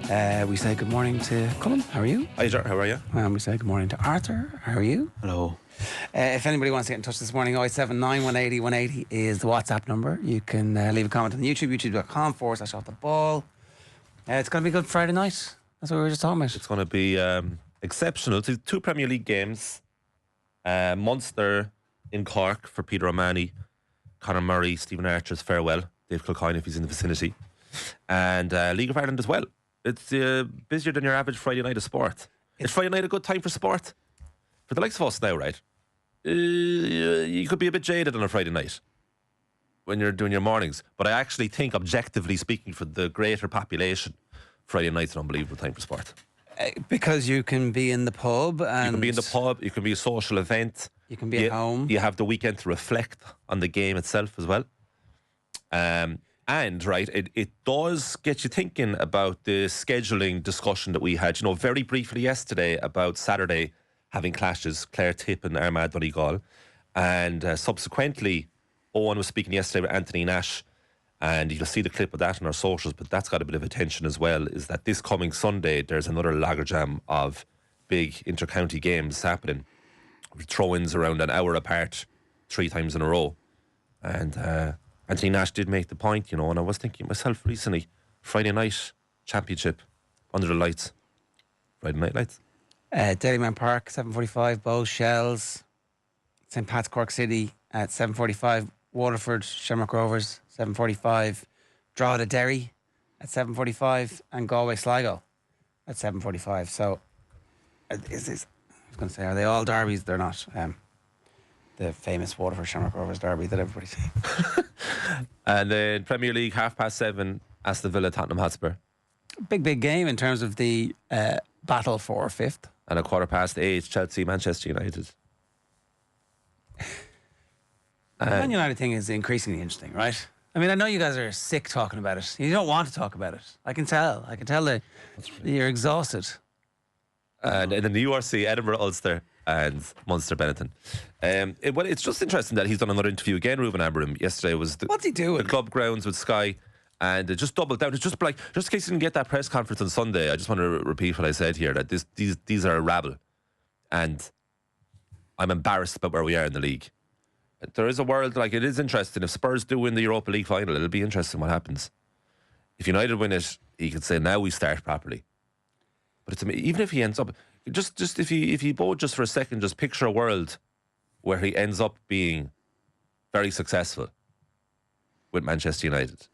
We say good morning to Colm. How are you? Hi, how are you? And we say good morning to Arthur. How are you? Hello. If anybody wants to get in touch this morning, 079 180 180 is the WhatsApp number. You can leave a comment on the YouTube, youtube.com/offtheball. It's going to be a good Friday night. That's what we were just talking about. It's going to be exceptional. Two Premier League games. Munster in Cork for Peter O'Mahony, Conor Murray, Stephen Archer's farewell, Dave Kilcoyne if he's in the vicinity, and League of Ireland as well. It's busier than your average Friday night of sport. Is Friday night a good time for sport? For the likes of us now, right? You could be a bit jaded on a Friday night when you're doing your mornings. But I actually think, objectively speaking, for the greater population, Friday night's an unbelievable time for sport. Because you can be in the pub. And you can be in the pub, you can be a social event. You can be at home. You have the weekend to reflect on the game itself as well. And, right, it does get you thinking about the scheduling discussion that we had, very very yesterday about Saturday having clashes, Clare Tip and Armagh Donegal. And subsequently, Owen was speaking yesterday with Anthony Nash, and you'll see the clip of that on our socials, but that's got a bit of attention as well, is that this coming Sunday, there's another logjam of big inter-county games happening. Throw-ins around an hour apart, 3 times in a row. And Anthony Nash did make the point, and I was thinking myself recently, Friday night championship under the lights. Friday night lights. Dailyman Park, 7:45. Bows, Shells. St. Pat's, Cork City at 7:45. Waterford, Shamrock Rovers, 7:45. Drogheda, Derry at 7:45. And Galway, Sligo at 7:45. So, I was going to say, are they all derbies? They're not. The famous Waterford Shamrock Rovers derby that everybody's seen. And then Premier League, 7:30, Aston Villa, Tottenham Hotspur. Big game in terms of the battle for 5th. And 8:15, Chelsea, Manchester United. The Man United thing is increasingly interesting, right? I mean, I know you guys are sick talking about it. You don't want to talk about it. I can tell that you're exhausted. And then the URC, Edinburgh, Ulster and Munster, Benetton. It's just interesting that he's done another interview again, Ruben Amorim. Yesterday was What's he doing? The club grounds with Sky, and it just doubled down. It's just in case you didn't get that press conference on Sunday, I just want to repeat what I said here, that these are a rabble, and I'm embarrassed about where we are in the league. There is a world, it is interesting. If Spurs do win the Europa League final, it'll be interesting what happens. If United win it, he could say, now we start properly. But it's even if he ends up, just if you both just for a second, just picture a world where he ends up being very successful with Manchester United.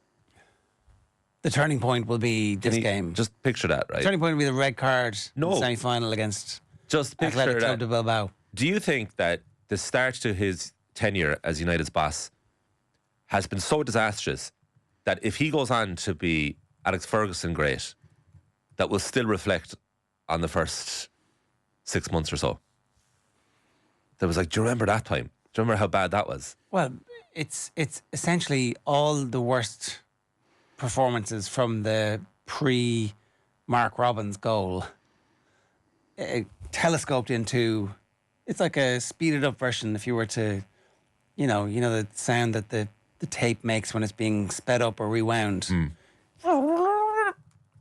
The turning point will be this game. Just picture that, right? The turning point will be the red card in the semi-final against Athletic Club de Bilbao. Do you think that the start to his tenure as United's boss has been so disastrous that if he goes on to be Alex Ferguson great, that will still reflect on the first 6 months or so? There was do you remember that time? Do you remember how bad that was? Well, it's essentially all the worst performances from the pre-Mark Robbins goal telescoped into. It's like a speeded up version. If you were to, the sound that the tape makes when it's being sped up or rewound. And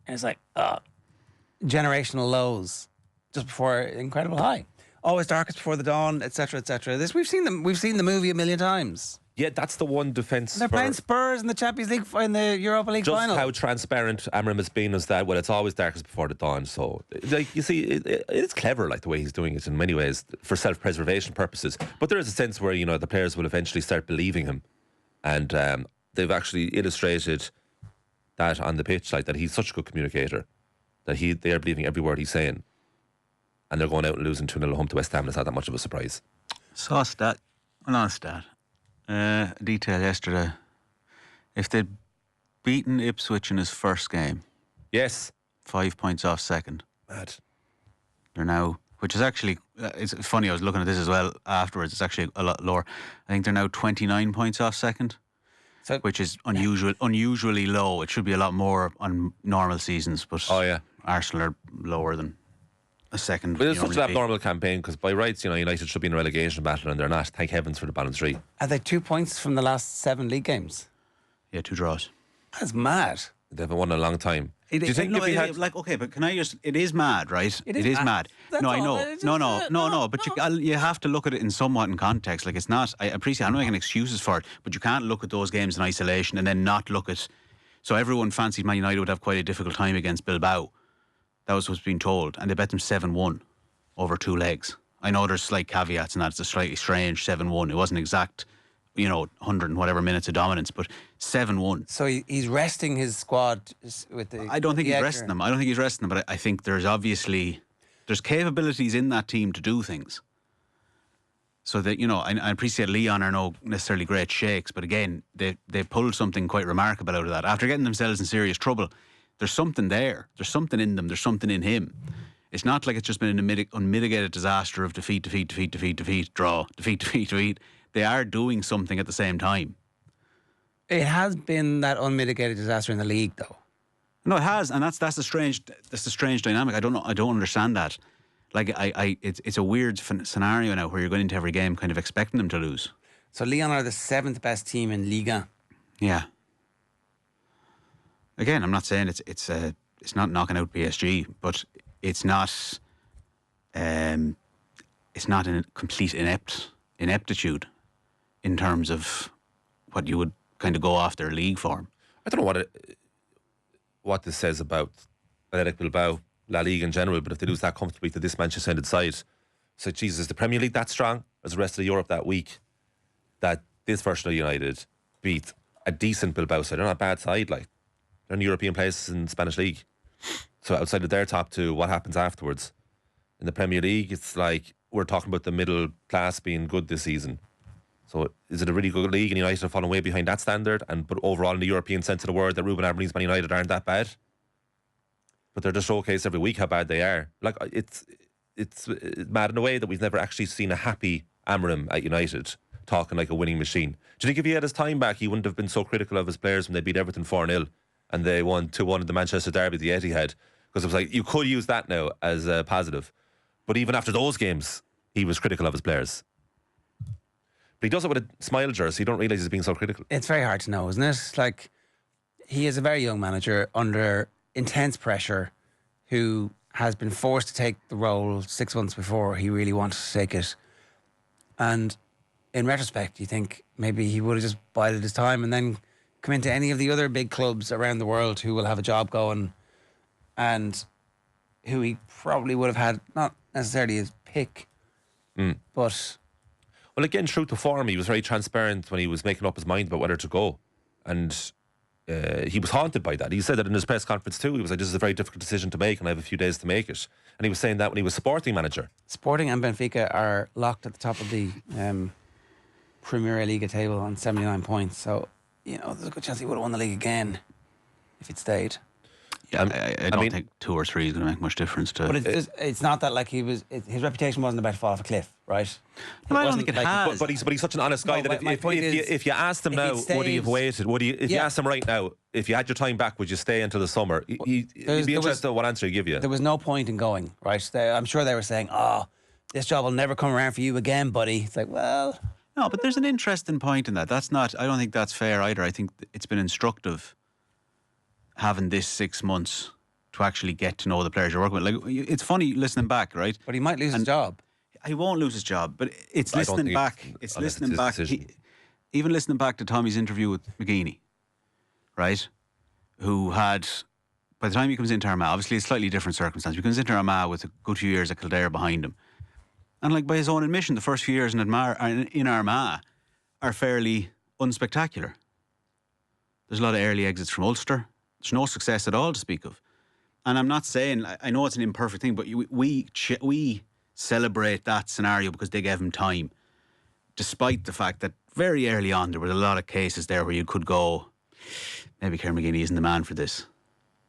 it's generational lows just before incredible high. Always darkest before the dawn, etc., etc. We've seen the movie a million times. Yeah, that's the one defence. They're playing Spurs in the Champions League, in the Europa League final. Just how transparent Amorim has been is that, it's always darkest before the dawn. So, you see, it's clever, the way he's doing it in many ways for self-preservation purposes. But there is a sense where, the players will eventually start believing him. And they've actually illustrated that on the pitch, that he's such a good communicator, that they are believing every word he's saying. And they're going out and losing 2-0 home to West Ham, and it's not that much of a surprise. Saw a stat. Well, not a stat. Detail yesterday. If they'd beaten Ipswich in his first game, yes, 5 points off second. Mad. They're now, which is actually, it's funny, I was looking at this as well afterwards, it's actually a lot lower. I think they're now 29 points off second, which is unusually low. It should be a lot more on normal seasons, but Arsenal are lower than a second. But it's such an abnormal campaign because by rights, United should be in a relegation battle and they're not. Thank heavens for the bottom three. Are they 2 points from the last 7 league games? Yeah, 2 draws. That's mad. They haven't won in a long time. Do you think if he had... okay, but can I just... It is mad, right? It is mad. No, I know. No. But you have to look at it in somewhat in context. Like, it's not... I appreciate... I'm not making excuses for it, but you can't look at those games in isolation and then not look at... So everyone fancied Man United would have quite a difficult time against Bilbao. That was what's being told. And they bet them 7-1 over 2 legs. I know there's slight caveats in that. It's a slightly strange 7-1. It wasn't exact... 100 and whatever minutes of dominance, but 7-1. So he's resting his squad with the... I don't think he's resting them. But I think there's capabilities in that team to do things. So that, I appreciate Leon are no necessarily great shakes, but again, they pulled something quite remarkable out of that. After getting themselves in serious trouble, there's something there. There's something in them. There's something in him. It's not like it's just been an unmitigated disaster of defeat, draw, defeat. They are doing something at the same time. It has been that unmitigated disaster in the league, though. No, it has, and that's a strange dynamic. I don't know. I don't understand that. Like, it's a weird scenario now where you're going into every game kind of expecting them to lose. So Lyon are the 7th best team in Liga. Yeah. Again, I'm not saying it's not knocking out PSG, but it's not in complete ineptitude in terms of what you would kind of go off their league form. I don't know what this says about Athletic Bilbao, La Liga in general, but if they lose that comfortably to this Manchester United side, so Jesus, is the Premier League that strong as the rest of Europe that week that this version of United beat a decent Bilbao side? They're not a bad side, like they're in the European places in the Spanish League. So outside of their top 2, what happens afterwards? In the Premier League, it's like we're talking about the middle class being good this season. So is it a really good league and United are falling way behind that standard? But overall in the European sense of the word, that Ruben Amorim's Man United aren't that bad? But they're just showcased every week how bad they are. Like, it's mad in a way that we've never actually seen a happy Amorim at United talking like a winning machine. Do you think if he had his time back, he wouldn't have been so critical of his players when they beat Everton 4-0 and they won 2-1 in the Manchester Derby at the Etihad? Because it was like, you could use that now as a positive. But even after those games, he was critical of his players. But he does it with a smile, so you don't realise he's being so critical. It's very hard to know, isn't it? Like, he is a very young manager under intense pressure who has been forced to take the role 6 months before he really wanted to take it. And in retrospect, you think maybe he would have just bided his time and then come into any of the other big clubs around the world who will have a job going and who he probably would have had, not necessarily his pick, but... Well, again, true to form, he was very transparent when he was making up his mind about whether to go. And he was haunted by that. He said that in his press conference too. He was like, this is a very difficult decision to make and I have a few days to make it. And he was saying that when he was Sporting manager. Sporting and Benfica are locked at the top of the Premier Liga table on 79 points. So, there's a good chance he would have won the league again if he'd stayed. Yeah, I don't think 2 or 3 is going to make much difference to... But it's not that like his reputation wasn't about to fall off a cliff, right? No, I don't think it has. But he's such an honest guy that if you asked him now, would he have waited? If you asked him right now, if you had your time back, would you stay until the summer? He'd be interested in what answer he'd give you. There was no point in going, right? I'm sure they were saying, this job will never come around for you again, buddy. It's like, well... No, but there's an interesting point in that. I don't think that's fair either. I think it's been instructive having this 6 months to actually get to know the players you're working with. Like, it's funny listening back, right? But he might lose his job. He won't lose his job, but it's listening back. It's listening back. Even listening back to Tommy's interview with McGeaney, right? Who had, by the time he comes into Armagh, obviously a slightly different circumstance. He comes into Armagh with a good few years at Kildare behind him. And like by his own admission, the first few years in Armagh are fairly unspectacular. There's a lot of early exits from Ulster. There's no success at all to speak of. And I'm not saying, I know it's an imperfect thing, but we celebrate that scenario because they gave him time. Despite the fact that very early on, there were a lot of cases there where you could go, maybe Kieran McGeaney isn't the man for this.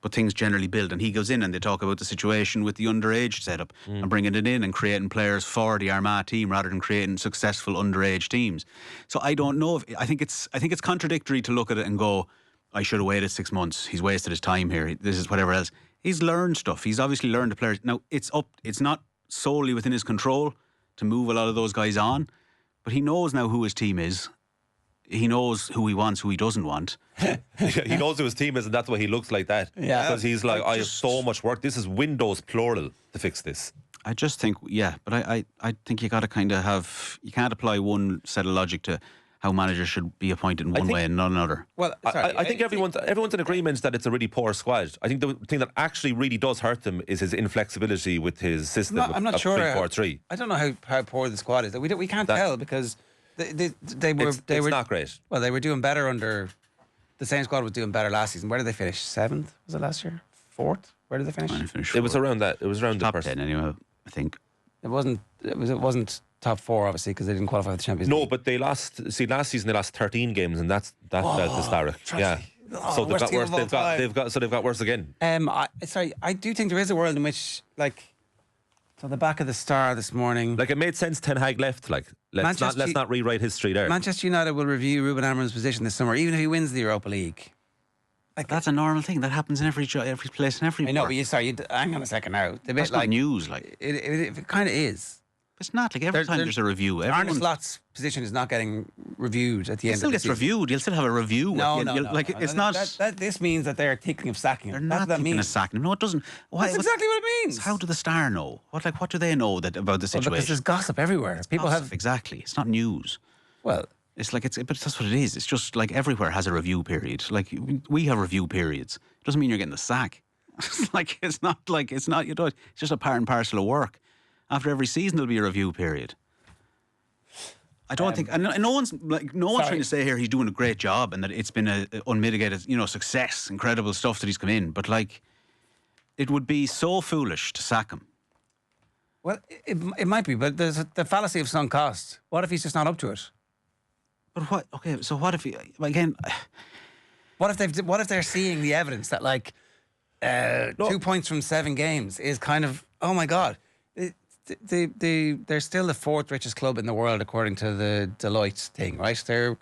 But things generally build, and he goes in and they talk about the situation with the underage setup and bringing it in and creating players for the Armagh team rather than creating successful underage teams. So I don't know if I think it's contradictory to look at it and go, I should have waited 6 months. He's wasted his time here. This is whatever else. He's learned stuff. He's obviously learned the players. Now it's not solely within his control to move a lot of those guys on, but he knows now who his team is. he knows who he wants, who he doesn't want. He knows who his team is, and that's why he looks like that. Yeah. Because he's like, I have so much work. This is Windows plural to fix this. I just think, but I think you got to kind of have, you can't apply one set of logic to how managers should be appointed in one way and not another. Well, sorry, I think everyone's in agreement that it's a really poor squad. I think the thing that actually really does hurt them is his inflexibility with his system. I'm not sure. 3-4-3. I don't know how poor the squad is. We can't tell because they were not great. Well, they were doing better under the same squad was doing better last season. Where did they finish? 7th? Was it last year? 4th? Where did they finish? It was around that. It was around top the 10 anyway, I think. It wasn't top 4 obviously because they didn't qualify for the Champions League. No, but they lost. See, last season they lost 13 games, and that felt historic. Yeah. So they've got worse. They've got worse again. I do think there is a world in which, like, so the back of the Star this morning, Like, it made sense Ten Hag left. Like, let's not rewrite history there. Manchester United will review Ruben Amorim's position this summer, even if he wins the Europa League. Like, that's a normal thing. That happens in every place and every. I know, but hang on a second now. That's not news. Like, it kind of is. It's not like every time there's a review. Arne Slot's position is not getting reviewed at the end. It still of the gets season. reviewed. You'll still have a review. No. Like, it's not. This means that they're thinking of sacking him. They're not thinking of sacking him. No, it doesn't. That's exactly what it means. How do the Star know? What do they know about the situation? Because there's gossip everywhere. People have exactly. It's not news. Well, it's like but that's what it is. It's just like everywhere has a review period. Like, we have review periods. It doesn't mean you're getting the sack. It's just a part and parcel of work. After every season, there'll be a review period. I don't think, and no one's trying to say here he's doing a great job and that it's been a unmitigated, success, incredible stuff that he's come in. But, like, it would be so foolish to sack him. Well, it might be, but there's the fallacy of sunk cost. What if he's just not up to it? But what? Okay, so what if he again? What if they're seeing the evidence that, like, 2 points from 7 games is kind of, oh my God. They're still the 4th richest club in the world according to the Deloitte thing, right? Their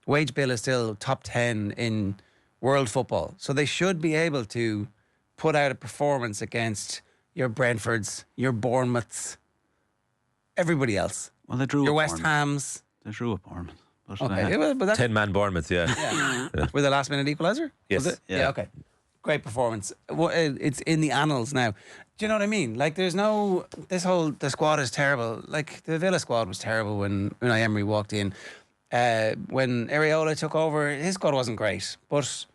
wage bill is still top 10 in world football. So they should be able to put out a performance against your Brentfords, your Bournemouths, everybody else. Well, they drew your up West Hams. They drew up Bournemouth. Okay, but that's 10-man Bournemouth, yeah. With the last minute equaliser? Yes. Was it? Yeah, okay. Great performance. It's in the annals now. Do you know what I mean? Like, there's no... The squad is terrible. Like, the Villa squad was terrible when Unai Emery walked in. When Areola took over, his squad wasn't great. But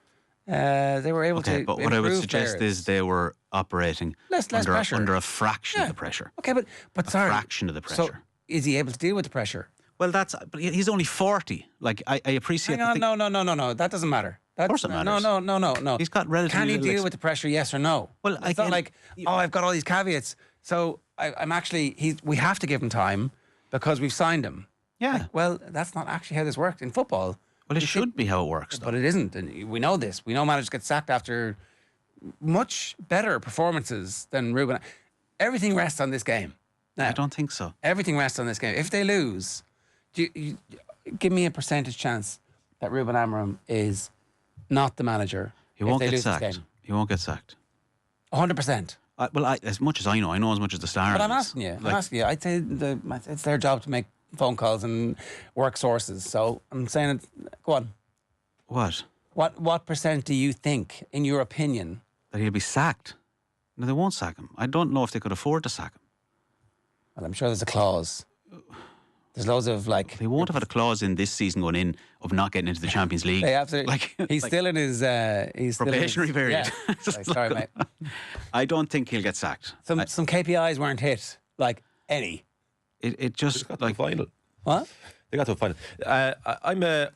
they were able to but what I would suggest is they were operating less pressure. Under a fraction of the pressure. Okay, but sorry. A fraction of the pressure. So, is he able to deal with the pressure? Well, but he's only 40. Like, I appreciate... Hang on, no. That doesn't matter. Of course it matters. No. He's got relatively... Can he deal with the pressure, yes or no? Well, it's not like, I've got all these caveats. So I'm actually... We have to give him time because we've signed him. Yeah. Like, well, that's not actually how this works in football. Well, it should be how it works, though. But it isn't. And we know this. We know managers get sacked after much better performances than Ruben. Everything rests on this game. Now, I don't think so. Everything rests on this game. If they lose... give me a percentage chance that Ruben Amorim is not the manager. He won't get sacked. He won't get sacked. 100%. As much as I know as much as the Star. But I'm asking you. I'd say it's their job to make phone calls and work sources. So I'm saying, go on. What? What percent do you think, in your opinion, that he'll be sacked? No, they won't sack him. I don't know if they could afford to sack him. Well, I'm sure there's a clause. There's loads of, like... They won't have had a clause in this season going in of not getting into the Champions League. They absolutely... He's still in his... probationary period. Yeah. Sorry, mate. I don't think he'll get sacked. Some KPIs weren't hit. Like, any. It just... Got to the final. What? They got to a final. I'm a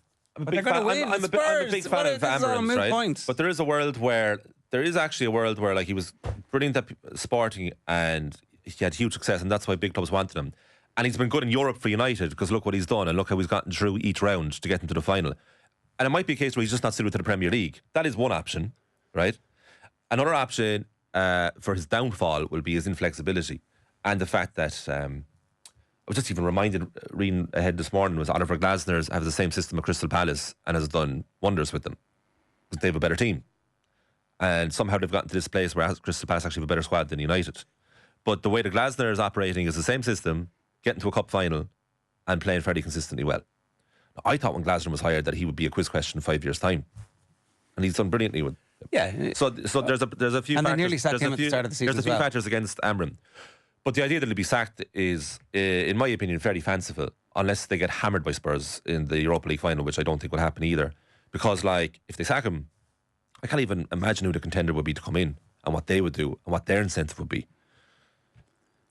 big fan. I'm a big fan of Amorim, right? Point. But there is actually a world where, like, he was brilliant at Sporting and he had huge success, and that's why big clubs wanted him. And he's been good in Europe for United because look what he's done and look how he's gotten through each round to get into the final. And it might be a case where he's just not suited to the Premier League. That is one option, right? Another option for his downfall will be his inflexibility and the fact that I was just even reading ahead this morning was Oliver Glasner's have the same system at Crystal Palace and has done wonders with them because they have a better team. And somehow they've gotten to this place where Crystal Palace actually have a better squad than United. But the way the Glasner is operating is the same system, getting to a cup final and playing fairly consistently well. I thought when Glasner was hired that he would be a quiz question in 5 years' time, and he's done brilliantly with. Yeah. So there's a few. And factors, they nearly sacked him at the start of the season. There's a few factors against Amorim, but the idea that he'll be sacked is, in my opinion, fairly fanciful. Unless they get hammered by Spurs in the Europa League final, which I don't think will happen either. Because, like, if they sack him, I can't even imagine who the contender would be to come in and what they would do and what their incentive would be.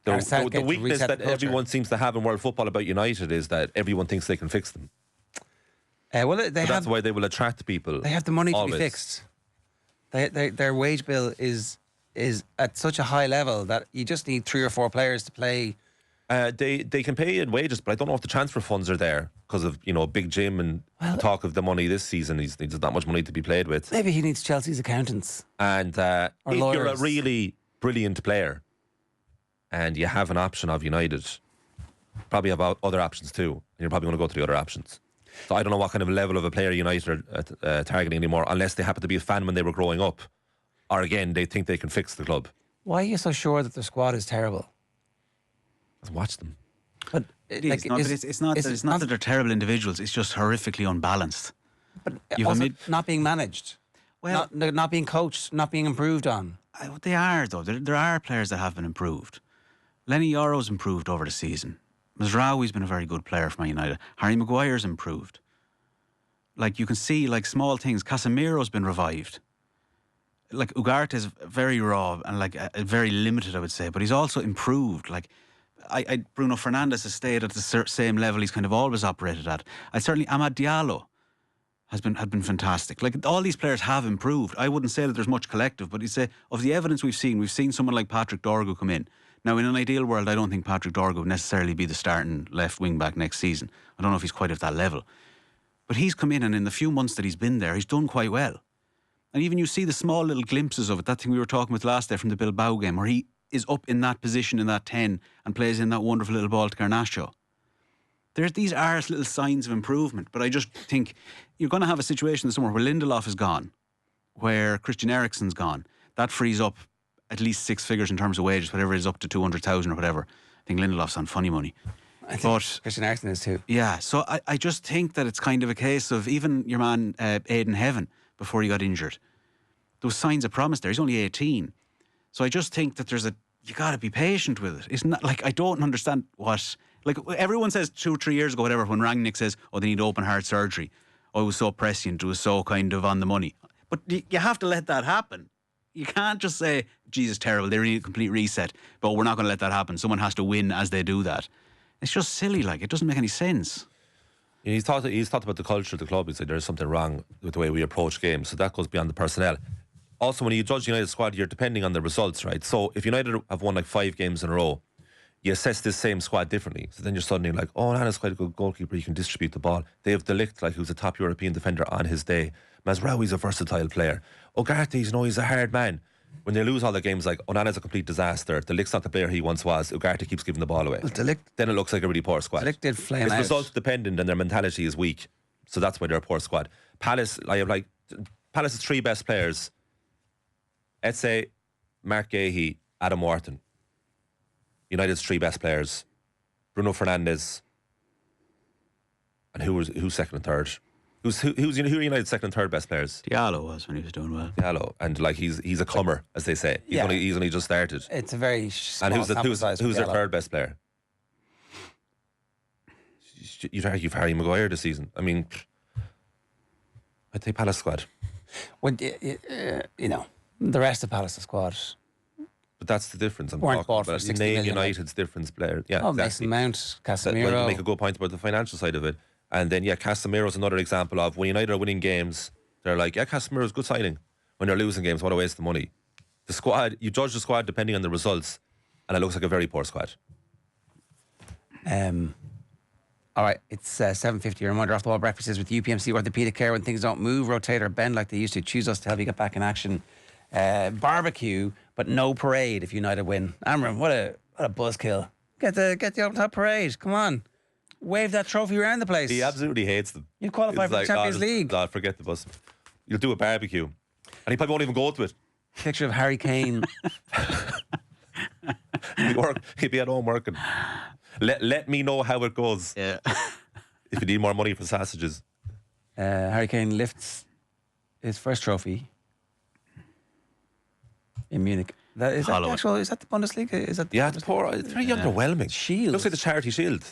The weakness that everyone seems to have in world football about United is that everyone thinks they can fix them. That's why they will attract people. They have the money always. to be fixed. Their wage bill is at such a high level that you just need 3 or 4 players to play. They can pay in wages, but I don't know if the transfer funds are there because of Big Jim and talk of the money this season. There's not much money to be played with. Maybe he needs Chelsea's accountants. And if you're a really brilliant player and you have an option of United, probably have other options too, and you're probably going to go to the other options. So I don't know what kind of level of a player United are targeting anymore, unless they happen to be a fan when they were growing up, or again they think they can fix the club. Why are you so sure that their squad is terrible? Let's watch them. But it's not that they're terrible individuals. It's just horrifically unbalanced. But also not being managed, not being coached, not being improved on. They are, though. There are players that have been improved. Lenny Yoro's improved over the season. Mazraoui's been a very good player for Man United. Harry Maguire's improved. Like, you can see, like, small things. Casemiro's been revived. Like, Ugarte's very raw and, like, very limited, I would say. But he's also improved. Like, Bruno Fernandes has stayed at the same level he's kind of always operated at. Amad Diallo had been fantastic. Like, all these players have improved. I wouldn't say that there's much collective, but you'd say of the evidence we've seen someone like Patrick Dorgu come in. Now, in an ideal world, I don't think Patrick Dorgu would necessarily be the starting left wing back next season. I don't know if he's quite at that level. But he's come in, and in the few months that he's been there, he's done quite well. And even you see the small little glimpses of it, that thing we were talking about last day from the Bilbao game, where he is up in that position in that 10 and plays in that wonderful little ball to Garnacho. These are little signs of improvement, but I just think you're going to have a situation somewhere where Lindelof is gone, where Christian Eriksen's gone. That frees up at least 6 figures in terms of wages, whatever it is, up to 200,000 or whatever. I think Lindelof's on funny money. I think Christian Eriksen is too. Yeah, so I just think that it's kind of a case of even your man Aidan Heaven, before he got injured, there was signs of promise there. He's only 18. So I just think that you got to be patient with it. It's not like, I don't understand what, like, everyone says 2-3 years ago, whatever, when Rangnick says, oh, they need open heart surgery. Oh, it was so prescient. It was so kind of on the money. But you have to let that happen. You can't just say, Jesus, terrible, they need a complete reset, but we're not going to let that happen. Someone has to win as they do that. It's just silly, like, it doesn't make any sense. He's talked about the culture of the club. He said there's something wrong with the way we approach games. So that goes beyond the personnel. Also, when you judge United's squad, you're depending on the results, right? So if United have won like 5 games in a row, you assess this same squad differently. So then you're suddenly like, oh, Nana's quite a good goalkeeper. He can distribute the ball. They have De Ligt, like, who's a top European defender on his day. Mazraoui's a versatile player. Ugarte, he's a hard man. When they lose all the games, like, Onana's a complete disaster. De Ligt's not the player he once was. Ugarte keeps giving the ball away. Well, then it looks like a really poor squad. De Ligt did flame out. It's result dependent and their mentality is weak. So that's why they're a poor squad. Palace's 3 best players: Eze, Mark Gahey, Adam Wharton. United's 3 best players: Bruno Fernandes. And who's second and third? Who are United's second and third best players? Diallo was when he was doing well. Diallo, and like he's a comer, as they say. He's only just started. It's a very small and who's their third best player? You'd argue for Harry Maguire this season. I mean, I'd say Palace squad. Well, the rest of Palace's squad. But that's the difference. I'm weren't talking bought about. for 60 Name million. United's difference player. Yeah, oh, exactly. Mason Mount, Casemiro. Well, you make a good point about the financial side of it. And then, Casemiro's another example of when United are winning games, they're like, Casemiro's a good signing. When they're losing games, what a waste of money. The squad, you judge the squad depending on the results, and it looks like a very poor squad. All right, it's 7:50. Your reminder, Off the Wall Breakfast is with UPMC Orthopedic Care. When things don't move, rotate, or bend like they used to, choose us to help you get back in action. Barbecue, but no parade if United win. Amorim, what a buzzkill. Get the open top parade. Come on. Wave that trophy around the place. He absolutely hates them. You'd qualify for the Champions League. God, forget the bus. You'll do a barbecue. And he probably won't even go to it. Picture of Harry Kane. He'd be at home working. Let me know how it goes. Yeah. If need more money for sausages. Harry Kane lifts his first trophy in Munich. Is that the Bundesliga? Is that it's poor. It's very underwhelming. Shield. Looks like the charity shield.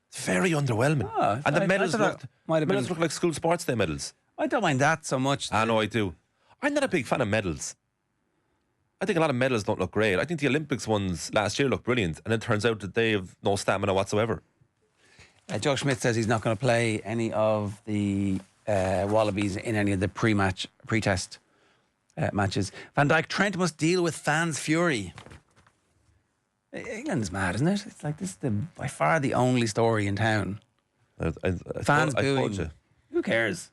It's very underwhelming. And the medals look like school sports day medals. I don't mind that so much. I know I do. I'm not a big fan of medals. I think a lot of medals don't look great. I think the Olympics ones last year looked brilliant, and it turns out that they have no stamina whatsoever. Joe Schmidt says he's not going to play any of the Wallabies in any of the pre-test matches. Van Dijk, Trent must deal with fans' fury. England's mad, isn't it? It's like this is by far the only story in town. Fans booing. Who cares?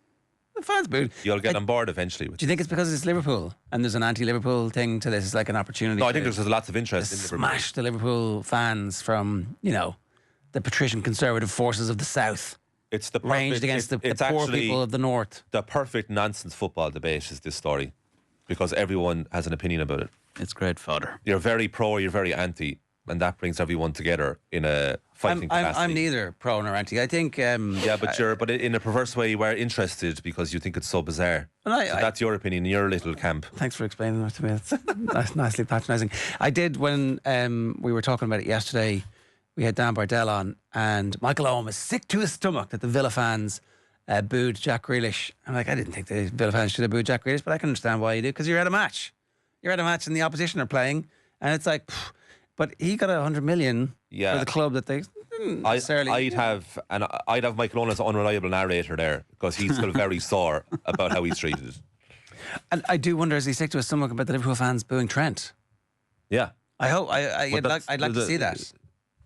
The fans booed. You'll get on board eventually. Do you think it's because it's Liverpool and there's an anti-Liverpool thing to this? It's like an opportunity. No, I think there's lots of interest in Liverpool. Smash the Liverpool fans from, the patrician conservative forces of the South. It's the ranged against the poor people of the North. The perfect nonsense football debate is this story, because everyone has an opinion about it. It's great fodder. You're very pro, you're very anti, and that brings everyone together in a fighting capacity. I'm neither pro nor anti. I think but in a perverse way you are interested because you think it's so bizarre. That's your opinion, your little camp. Thanks for explaining that to me. That's nicely patronising. I did when we were talking about it yesterday. We had Dan Bardell on, and Michael Owen was sick to his stomach that the Villa fans booed Jack Grealish. I'm like, I didn't think the Villa fans should have booed Jack Grealish, but I can understand why you do, because you're at a match. You're at a match and the opposition are playing, and it's like, but he got 100 million for the club that they didn't necessarily. I'd have Michael Owen as an unreliable narrator there, because he's still very sore about how he's treated. And I do wonder, is he sick to his stomach about the Liverpool fans booing Trent? Yeah. I hope. I'd like to see that.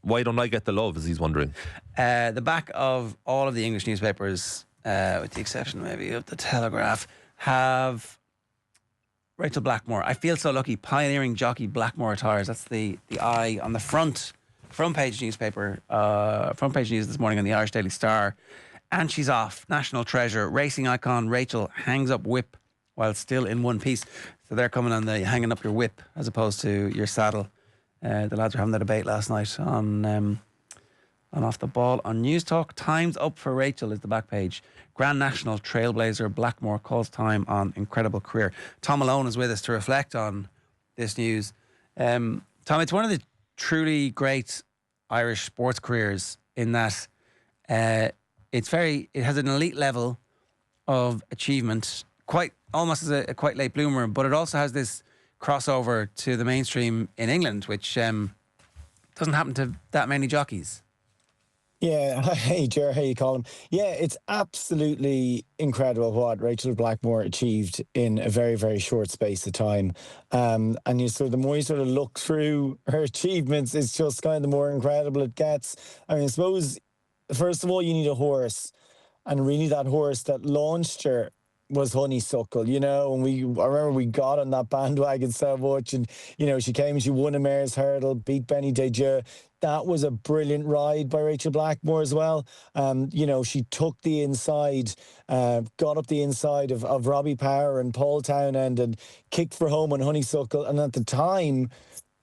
Why don't I get the love, as he's wondering? The back of all of the English newspapers, with the exception maybe of the Telegraph, have Rachael Blackmore. I feel so lucky. Pioneering jockey Blackmore retires. That's the eye on the front page newspaper. Front page news this morning on the Irish Daily Star. And she's off. National treasure. Racing icon Rachael hangs up whip while still in one piece. So they're coming on the hanging up your whip as opposed to your saddle. The lads were having that debate last night on Off the Ball on News Talk. Time's up for Rachael is the back page. Grand National trailblazer Blackmore calls time on incredible career. Thom Malone is with us to reflect on this news. Thom, it's one of the truly great Irish sports careers in that it has an elite level of achievement, quite almost as a quite late bloomer, but it also has this crossover to the mainstream in England, which doesn't happen to that many jockeys. Yeah, hey Ger, hey Colm. Yeah, it's absolutely incredible what Rachael Blackmore achieved in a very, very short space of time. And the more you sort of look through her achievements, it's just kind of the more incredible it gets. I mean, I suppose, first of all, you need a horse, and really that horse that launched her was Honeysuckle, and I remember we got on that bandwagon so much, and she came and she won a mare's hurdle, beat Benny Deja. That was a brilliant ride by Rachael Blackmore as well. She took the inside, got up the inside of Robbie Power and Paul Townend and kicked for home on Honeysuckle. And at the time,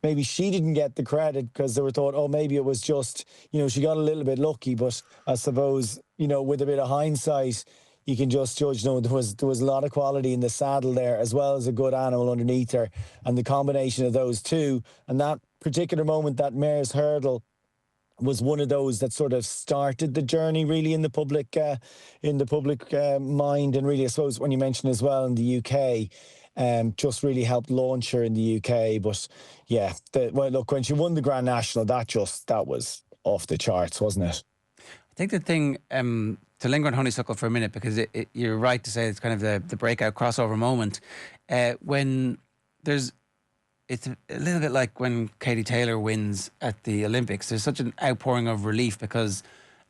maybe she didn't get the credit because they were thought, oh, maybe it was just, she got a little bit lucky. But I suppose, with a bit of hindsight, you can just judge, there was a lot of quality in the saddle there, as well as a good animal underneath her. And the combination of those two, and that particular moment, that mare's hurdle, was one of those that sort of started the journey really in the public mind. And really, I suppose, when you mentioned as well in the UK, just really helped launch her in the UK. But yeah, look, when she won the Grand National, that was off the charts, wasn't it? I think the thing, to linger on Honeysuckle for a minute, because you're right to say it's kind of the breakout crossover moment. It's a little bit like when Katie Taylor wins at the Olympics. There's such an outpouring of relief because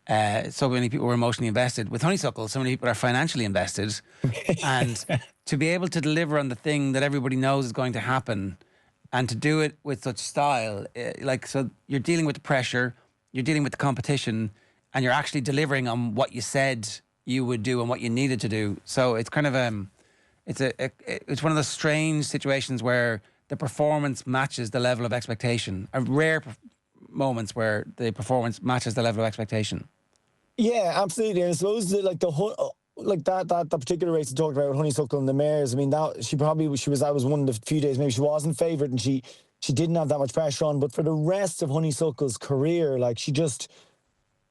so many people were emotionally invested. With Honeysuckle, so many people are financially invested. And to be able to deliver on the thing that everybody knows is going to happen, and to do it with such style, so you're dealing with the pressure, you're dealing with the competition, and you're actually delivering on what you said you would do and what you needed to do. So it's kind of it's one of those strange situations where the performance matches the level of expectation. A rare moments where the performance matches the level of expectation. Yeah, absolutely. And I suppose like that particular race you talked about with Honeysuckle and the mares. I mean, that that was one of the few days maybe she wasn't favoured and she didn't have that much pressure on. But for the rest of Honeysuckle's career, like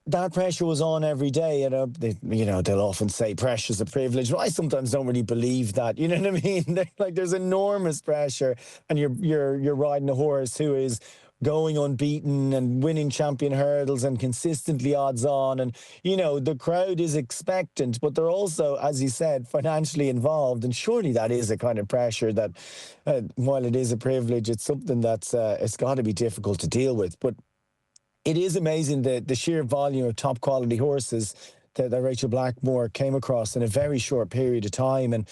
that pressure was on every day. And they'll often say pressure's a privilege. But I sometimes don't really believe that. You know what I mean? There's enormous pressure, and you're riding a horse who is going unbeaten and winning champion hurdles and consistently odds on. And, the crowd is expectant, but they're also, as you said, financially involved. And surely that is a kind of pressure that, while it is a privilege, it's something that's, it's got to be difficult to deal with. But it is amazing the sheer volume of top quality horses that Rachael Blackmore came across in a very short period of time. And,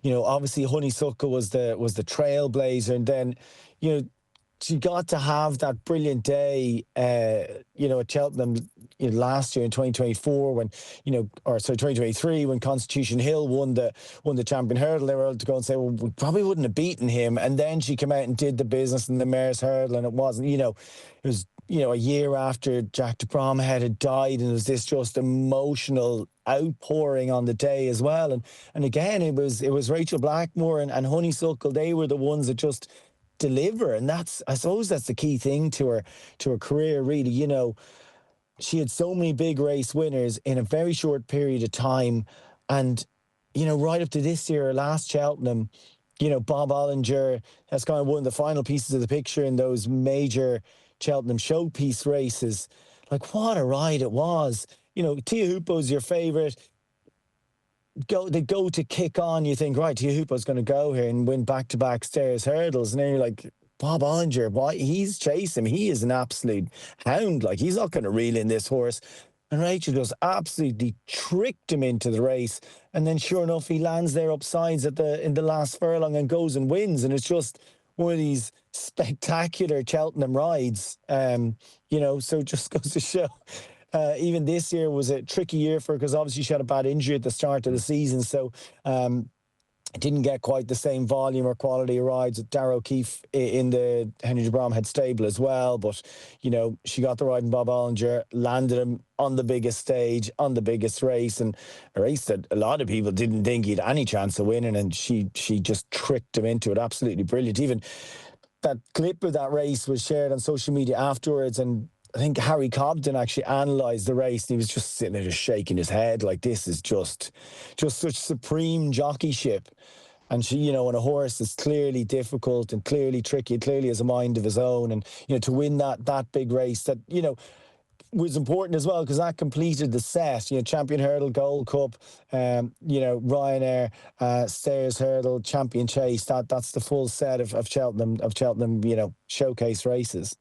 obviously Honeysuckle was the trailblazer. And then, she got to have that brilliant day, at Cheltenham, last year in 2024 when, 2023 when Constitution Hill won the champion hurdle. They were able to go and say, well, we probably wouldn't have beaten him. And then she came out and did the business in the mare's hurdle, and it wasn't, it was, a year after Jack de Bromhead had died, and it was this just emotional outpouring on the day as well. And again, it was Rachael Blackmore and Honeysuckle. They were the ones that just deliver, and I suppose that's the key thing to her career, really. She had so many big race winners in a very short period of time, and right up to this year, last Cheltenham, Bob Ollinger has kind of one of the final pieces of the picture in those major Cheltenham showpiece races. Like, what a ride it was. Tia Hoopo's your favourite. They go to kick on, you think, right, Tia Hoopo's going to go here and win back-to-back stairs hurdles. And then you're like, Bob Ollinger, why? He's chasing him. He is an absolute hound. Like, he's not going to reel in this horse. And Rachel just absolutely tricked him into the race. And then sure enough, he lands there upsides in the last furlong and goes and wins. And it's just one of these spectacular Cheltenham rides. So it just goes to show. Even this year was a tricky year for her because obviously she had a bad injury at the start of the season. So didn't get quite the same volume or quality of rides with Darragh O'Keefe in the Henry de Bromhead stable as well. But, she got the ride in Bob Ollinger, landed him on the biggest stage, on the biggest race, and a race that a lot of people didn't think he had any chance of winning, and she just tricked him into it. Absolutely brilliant. Even that clip of that race was shared on social media afterwards, and I think Harry Cobden actually analysed the race, and he was just sitting there just shaking his head like, this is just such supreme jockeyship. And she, on a horse that's clearly difficult and clearly tricky, clearly has a mind of his own. And, to win that big race that, was important as well because that completed the set. Champion Hurdle, Gold Cup, Ryanair, Stairs Hurdle, Champion Chase. That's the full set of Cheltenham, showcase races.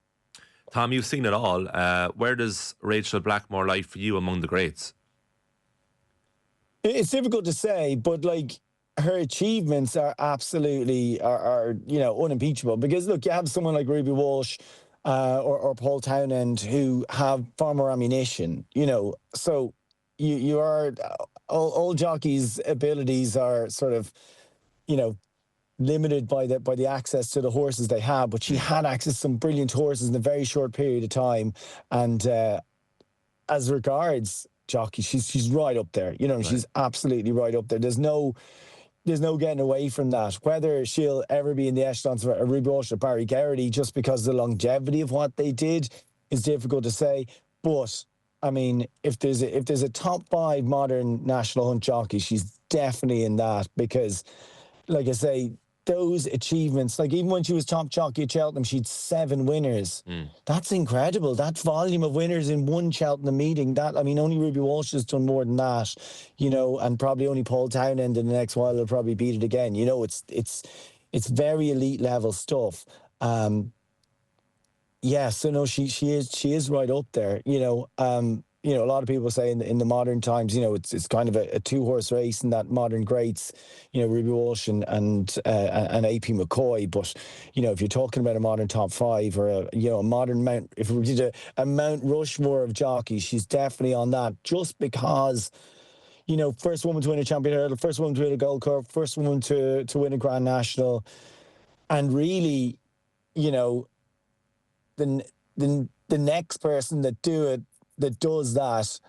Thom, you've seen it all. Where does Rachael Blackmore lie for you among the greats? It's difficult to say, but her achievements are absolutely unimpeachable. Because look, you have someone like Ruby Walsh or Paul Townend who have far more ammunition. So you are all jockeys' abilities are sort of limited by the access to the horses they have, but she had access to some brilliant horses in a very short period of time. And as regards jockey, she's right up there. Right. She's absolutely right up there. There's no getting away from that. Whether she'll ever be in the echelons of a Ruby Walsh or Barry Geraghty, just because of the longevity of what they did, is difficult to say. But I mean, if there's a top 5 modern national hunt jockey, she's definitely in that because, like I say, those achievements, like even when she was top jockey at Cheltenham, she'd 7 winners. That's incredible. That volume of winners in one Cheltenham meeting, only Ruby Walsh has done more than that, and probably only Paul Townend in the next while will probably beat it again. It's very elite level stuff. So no, she is right up there. A lot of people say in the modern times, it's kind of a 2-horse race in that modern greats, Ruby Walsh and AP McCoy. But, if you're talking about a modern top 5 or a modern Mount, if we did a Mount Rushmore of jockeys, she's definitely on that just because, first woman to win a champion hurdle, first woman to win a Gold Cup, first woman to win a Grand National. And really, the next person that does that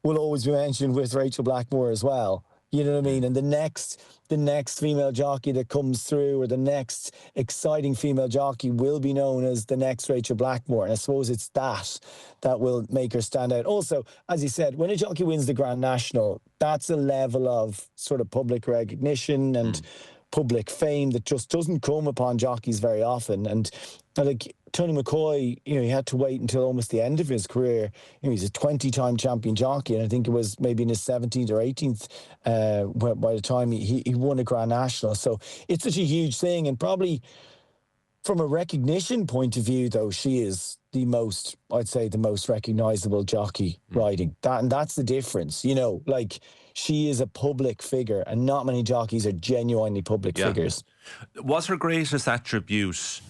will always be mentioned with Rachael Blackmore as well. You know what I mean? And the next female jockey that comes through, or the next exciting female jockey, will be known as the next Rachael Blackmore. And I suppose it's that will make her stand out. Also, as you said, when a jockey wins the Grand National, that's a level of sort of public recognition and public fame that just doesn't come upon jockeys very often. And like Tony McCoy, he had to wait until almost the end of his career. He's a 20-time champion jockey, and I think it was maybe in his 17th or 18th by the time he won a Grand National. So it's such a huge thing, and probably from a recognition point of view, though, she is the most recognisable jockey riding. That's the difference. Like, she is a public figure, and not many jockeys are genuinely public figures. Was her greatest attribute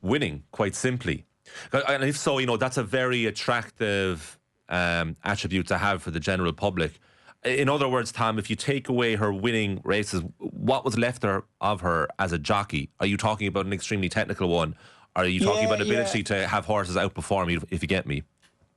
winning, quite simply? And if so, that's a very attractive attribute to have for the general public. In other words, Thom, if you take away her winning races, what was left of her as a jockey? Are you talking about an extremely technical one? Or are you talking about ability to have horses outperform you, if you get me?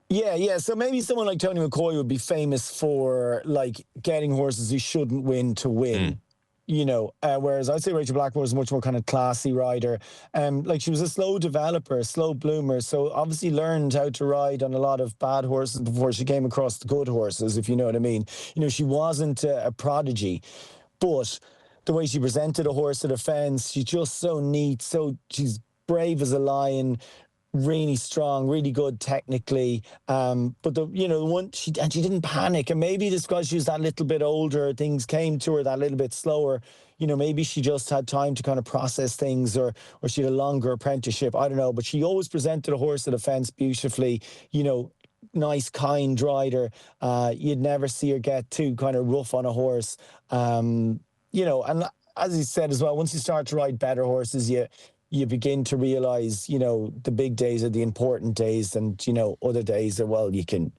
Yeah. So maybe someone like Tony McCoy would be famous for like getting horses he shouldn't win to win. Whereas I'd say Rachael Blackmore is a much more kind of classy rider. Like, she was a slow developer, a slow bloomer, so obviously learned how to ride on a lot of bad horses before she came across the good horses, if you know what I mean. She wasn't a prodigy, but the way she presented a horse at a fence, she's just so neat, she's brave as a lion, really strong, really good technically. But the one she didn't panic, and maybe this because she was that little bit older, things came to her that little bit slower. Maybe she just had time to kind of process things, or she had a longer apprenticeship. I don't know, but she always presented a horse at a fence beautifully. Nice, kind rider. You'd never see her get too kind of rough on a horse. And as you said as well, once you start to ride better horses, you begin to realize, the big days are the important days, and, other days are, well, you can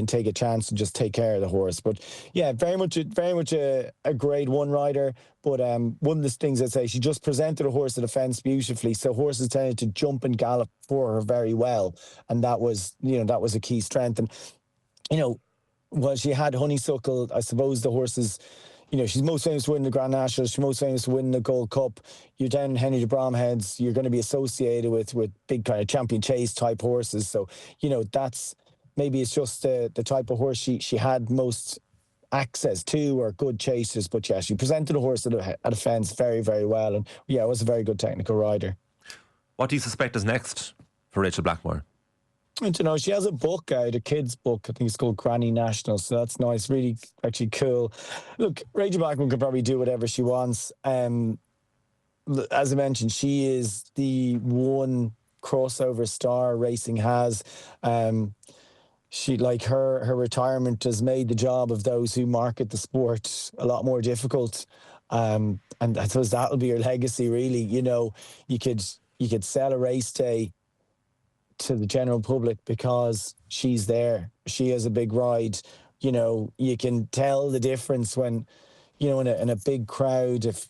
take a chance and just take care of the horse. But yeah, very much a grade one rider. But one of the things I'd say, she just presented a horse at a fence beautifully. So horses tended to jump and gallop for her very well. And that was a key strength. And, while she had Honeysuckle, I suppose the horses, she's most famous for winning the Grand National. She's most famous for winning the Gold Cup. You're down in Henry de Bromheads, you're going to be associated with big kind of champion chase type horses. So, that's maybe it's just the type of horse she had most access to, or good chasers. But yeah, she presented a horse at a fence very, very well. And yeah, was a very good technical rider. What do you suspect is next for Rachael Blackmore? I don't know. She has a book out, a kid's book. I think it's called Granny National. So that's nice. Really, actually cool. Look, Rachael Blackmore can probably do whatever she wants. As I mentioned, she is the one crossover star racing has. She, like, her retirement has made the job of those who market the sport a lot more difficult. And I suppose that'll be her legacy, really. You could sell a race day to the general public because she's there. She has a big ride. You can tell the difference when, in a big crowd, if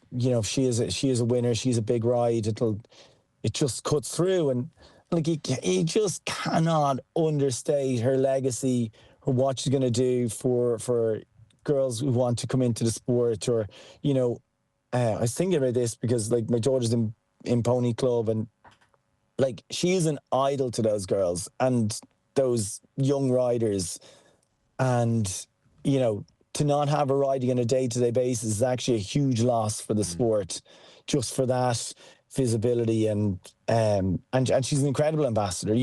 she is a winner, she's a big ride, it just cuts through. And like, you just cannot understate her legacy, or what she's going to do for girls who want to come into the sport. Or, I was thinking about this because, like, my daughter's in Pony Club, and like, she is an idol to those girls and those young riders. And, to not have her riding on a day-to-day basis is actually a huge loss for the sport, just for that visibility. And she's an incredible ambassador.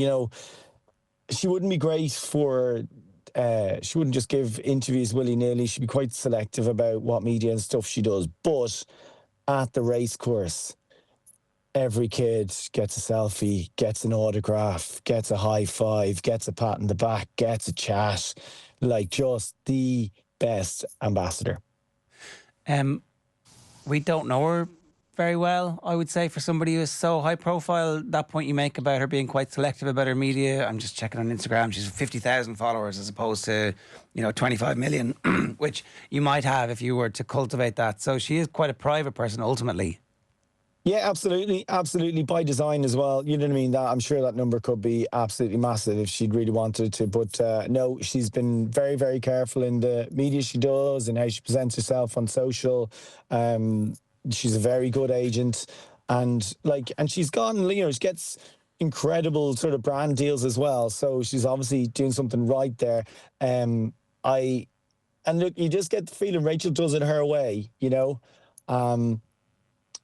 She wouldn't be great for, she wouldn't just give interviews willy-nilly. She'd be quite selective about what media and stuff she does. But at the race course, every kid gets a selfie, gets an autograph, gets a high five, gets a pat in the back, gets a chat. Like, just the best ambassador. We don't know her very well, I would say, for somebody who is so high profile. That point you make about her being quite selective about her media, I'm just checking on Instagram, she's 50,000 followers as opposed to 25 million, which you might have if you were to cultivate that. So she is quite a private person ultimately. Yeah, absolutely by design as well. You know what I mean? That I'm sure that number could be absolutely massive if she'd really wanted to. But no, she's been very, very careful in the media she does and how she presents herself on social. She's a very good agent, and she's gone. You know, she gets incredible sort of brand deals as well. So she's obviously doing something right there. I and look, you just get the feeling Rachel does it her way. You know.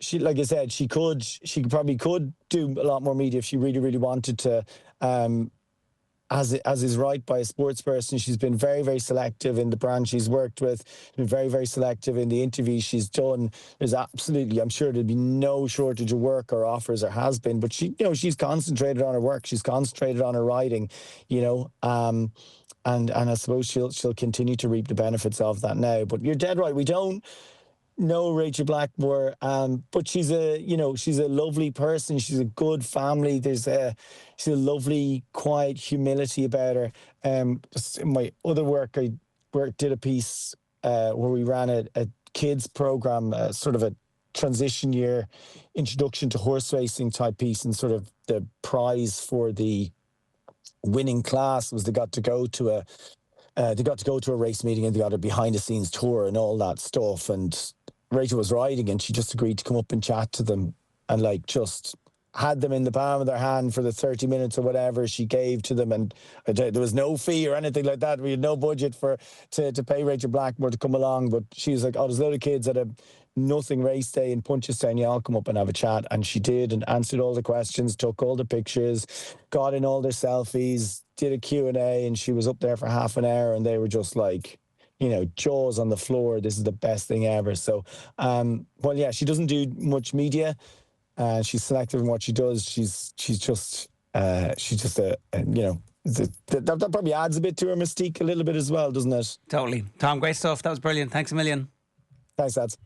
She, like I said, she probably could do a lot more media if she really, really wanted to. As is right by a sports person, she's been very, very selective in the brand she's worked with. Been very, very selective in the interviews she's done. There's absolutely, I'm sure there'd be no shortage of work or offers, or has been. But she's concentrated on her work. She's concentrated on her writing. And I suppose she'll continue to reap the benefits of that now. But you're dead right. We don't know Rachael Blackmore, but she's a lovely person. She's a good family. She's a lovely, quiet humility about her. In my other work, I did a piece where we ran a kids program, sort of a transition year introduction to horse racing type piece, and sort of the prize for the winning class was they got to go to a race meeting, and they got a behind the scenes tour and all that stuff. And Rachel was riding, and she just agreed to come up and chat to them, and just had them in the palm of their hand for the 30 minutes or whatever she gave to them. And there was no fee or anything like that. We had no budget to pay Rachael Blackmore to come along. But she was like, oh, there's a load of kids at a nothing race day in Punchestown. Yeah, I'll come up and have a chat. And she did, and answered all the questions, took all the pictures, got in all their selfies, did a Q&A, and she was up there for half an hour, and they were just like, jaws on the floor. This is the best thing ever. So, yeah, she doesn't do much media. She's selective in what she does. She's just that probably adds a bit to her mystique a little bit as well, doesn't it? Totally. Tom, great stuff. That was brilliant. Thanks a million. Thanks, lads.